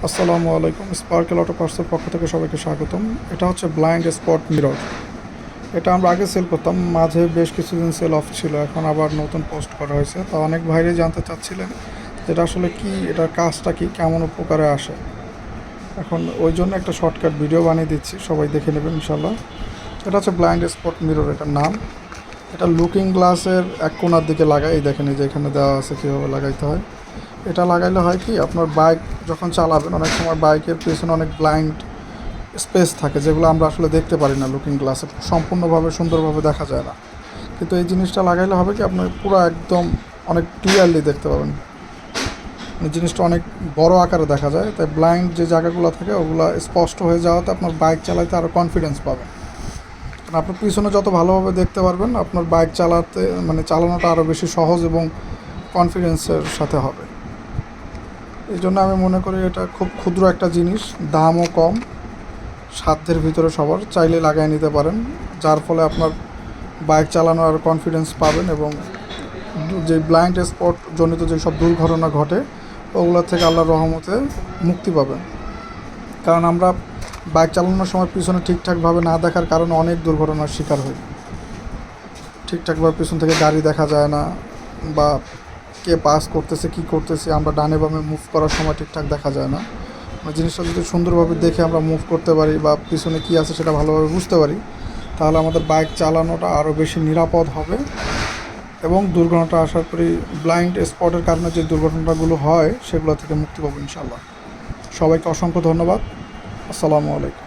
আসসালামু আলাইকুম। Sparkle auto পার্টসের পক্ষ থেকে সবাইকে স্বাগতম। এটা হচ্ছে ব্লাইন্ড স্পট মিরর। এটা আমরা আগে সেল করতাম, মাঝে বেশ কিছুদিন সেল অফ ছিল, এখন আবার নতুন পোস্ট করা হয়েছে। তো অনেক ভাইরাই জানতে চাচ্ছিলেন যেটা আসলে কি, এটার কাজটা কি, কেমন উপকারে আসে। এখন ওই জন্য একটা শর্টকাট ভিডিও বানিয়ে দিচ্ছি, সবাই দেখে নেবেন ইনশাল্লাহ। এটা হচ্ছে ব্লাইন্ড স্পট মিরর, এটার নাম। এটা লুকিং গ্লাসের এক কোণার দিকে লাগাই, এই দেখেন এই যে এখানে দেওয়া আছে কীভাবে লাগাইতে হয়। এটা লাগাইলে হয় কি, আপনার বাইক যখন চালাবেন অনেক সময় বাইকের পেছনে অনেক ব্লাইন্ড স্পেস থাকে যেগুলো আমরা আসলে দেখতে পারি না, লুকিং গ্লাসে সম্পূর্ণভাবে সুন্দরভাবে দেখা যায় না। কিন্তু এই জিনিসটা লাগাইলে হবে কি, আপনার পুরো একদম অনেক ক্লিয়ারলি দেখতে পাবেন, জিনিসটা অনেক বড় আকারে দেখা যায়। তাই ব্লাইন্ড যে জায়গাগুলো থাকে ওগুলো স্পষ্ট হয়ে যাওয়াতে আপনার বাইক চালাতে আরও কনফিডেন্স পাবেন। কারণ আপনার পিছনে যত ভালোভাবে দেখতে পারবেন আপনার বাইক চালাতে চালানোটা আরও বেশি সহজ এবং কনফিডেন্সের সাথে হবে। এই জন্য আমি মনে করি এটা খুব ক্ষুদ্র একটা জিনিস, দামও কম, সাধ্যের ভিতরে সবার, চাইলে লাগাই নিতে পারেন, যার ফলে আপনার বাইক চালানোর আর কনফিডেন্স পাবেন এবং যে ব্লাইন্ড স্পট জনিত যেসব দুর্ঘটনা ঘটে ওগুলোর থেকে আল্লাহর রহমতে মুক্তি পাবেন। কারণ আমরা বাইক চালানোর সময় পিছনে ঠিকঠাকভাবে না দেখার কারণে অনেক দুর্ঘটনার শিকার হই। ঠিকঠাকভাবে পিছন থেকে গাড়ি দেখা যায় না, বা কে পাস করতেছে কী করতেছে আমরা ডানে বামে মুভ করার সময় ঠিকঠাক দেখা যায় না। জিনিসটা যদি সুন্দরভাবে দেখে আমরা মুভ করতে পারি বা পিছনে কী আছে সেটা ভালোভাবে বুঝতে পারি, তাহলে আমাদের বাইক চালানোটা আরও বেশি নিরাপদ হবে এবং দুর্ঘটনাটা আশা করি ব্লাইন্ড স্পটের কারণে যে দুর্ঘটনাগুলো হয় সেগুলো থেকে মুক্তি পাবো ইনশাল্লাহ। সবাইকে অসংখ্য ধন্যবাদ। আসসালামু আলাইকুম।